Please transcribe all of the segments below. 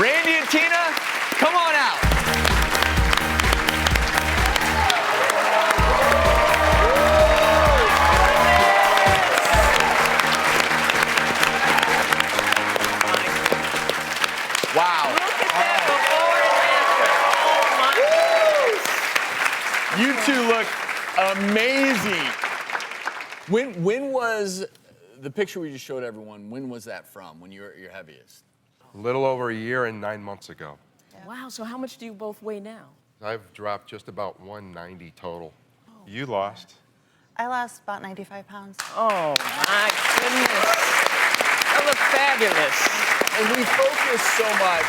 Randy and Tina, come on out. Wow. Look at that before and after. Oh, my. You two look amazing. When was the picture we just showed everyone, when was that from, when you were at your heaviest? A little over a year and 9 months ago. Wow, so how much do you both weigh now? I've dropped just about 190 total. You lost. I lost about 95 pounds. Oh, my goodness. That looks fabulous. And we focus so much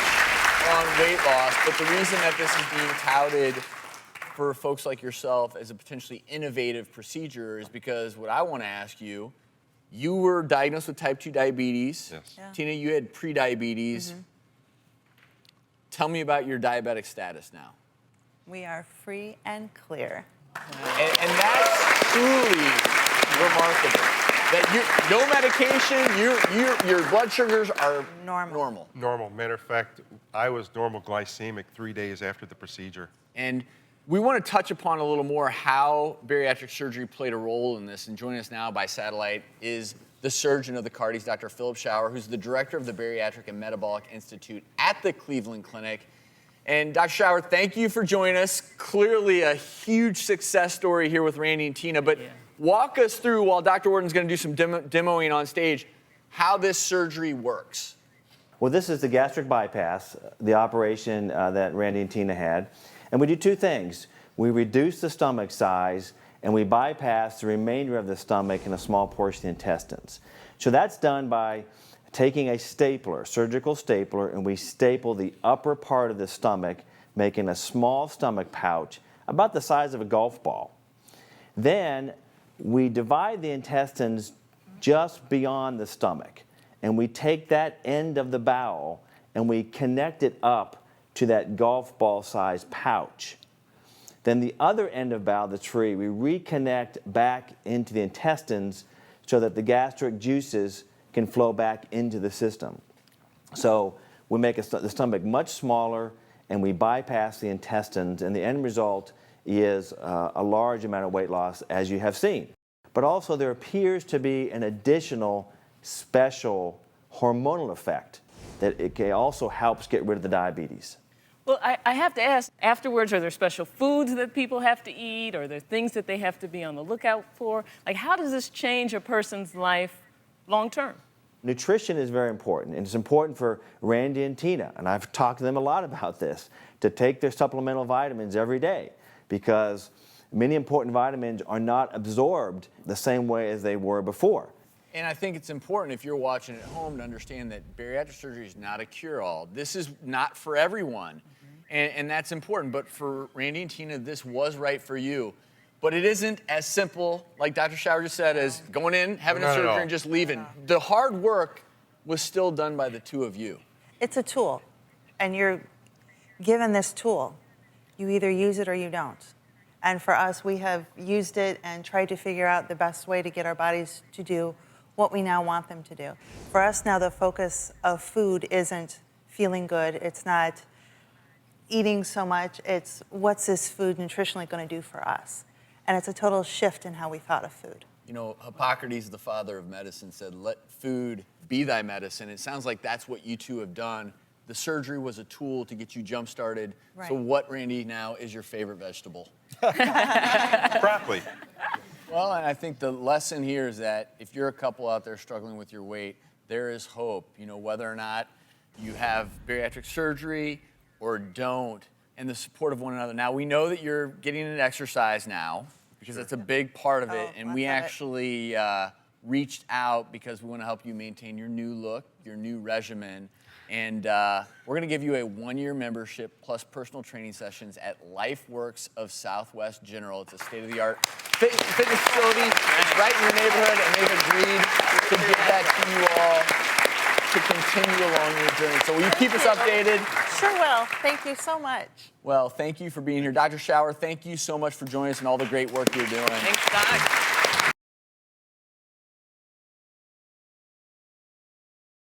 on weight loss, but the reason that this is being touted for folks like yourself as a potentially innovative procedure is because what I want to ask you, you were diagnosed with type 2 diabetes. Yes. Yeah. Tina, you had pre-diabetes. Tell me about your diabetic status now. We are free and clear. And that's truly remarkable. That no medication, your blood sugars are normal. Normal. Matter of fact, I was normal glycemic 3 days after the procedure. And we want to touch upon a little more how bariatric surgery played a role in this. And joining us now by satellite is the surgeon of the Cardis, Dr. Philip Schauer, who's the director of the Bariatric and Metabolic Institute at the Cleveland Clinic. And Dr. Schauer, thank you for joining us. Clearly a huge success story here with Randy and Tina, but walk us through, while Dr. Orton's going to do some demoing on stage, how this surgery works. Well, this is the gastric bypass, the operation that Randy and Tina had. And we do two things. We reduce the stomach size and we bypass the remainder of the stomach and a small portion of the intestines. So that's done by taking a stapler, surgical stapler, and we staple the upper part of the stomach, making a small stomach pouch about the size of a golf ball. Then we divide the intestines just beyond the stomach, and we take that end of the bowel and we connect it up to that golf ball size pouch. Then the other end of bowel that's free, we reconnect back into the intestines so that the gastric juices can flow back into the system. So we make the stomach much smaller and we bypass the intestines, and the end result is a large amount of weight loss, as you have seen. But also there appears to be an additional special hormonal effect that it also helps get rid of the diabetes. Well, I have to ask, afterwards, are there special foods that people have to eat? Are there things that they have to be on the lookout for? Like, how does this change a person's life long term? Nutrition is very important, and it's important for Randy and Tina, and I've talked to them a lot about this, to take their supplemental vitamins every day, because many important vitamins are not absorbed the same way as they were before. And I think it's important, if you're watching at home, to understand that bariatric surgery is not a cure-all. This is not for everyone, and that's important. But for Randy and Tina, this was right for you. But it isn't as simple, like Dr. Schauer just said, as going in, having a surgery, and just leaving. The hard work was still done by the two of you. It's a tool, and you're given this tool. You either use it or you don't. And for us, we have used it and tried to figure out the best way to get our bodies to do what we now want them to do. For us now, the focus of food isn't feeling good. It's not eating so much. It's what's this food nutritionally going to do for us? And it's a total shift in how we thought of food. You know, Hippocrates, the father of medicine, said, "Let food be thy medicine." It sounds like that's what you two have done. The surgery was a tool to get you jump-started. Right. So what, Randy, now is your favorite vegetable? Broccoli. Well, and I think the lesson here is that if you're a couple out there struggling with your weight, there is hope. You know, whether or not you have bariatric surgery or don't, and the support of one another. Now, we know that you're getting an exercise now, because that's a big part of it, and we actually reached out because we want to help you maintain your new look, your new regimen. And we're going to give you a 1-year membership plus personal training sessions at LifeWorks of Southwest General. It's a state-of-the-art fitness facility. It's right in your neighborhood, and they've agreed to give that to you all to continue along your journey. So will you keep us updated? Sure will. Thank you so much. Well, thank you for being here. Dr. Schauer, thank you so much for joining us and all the great work you're doing. Thanks, Doc.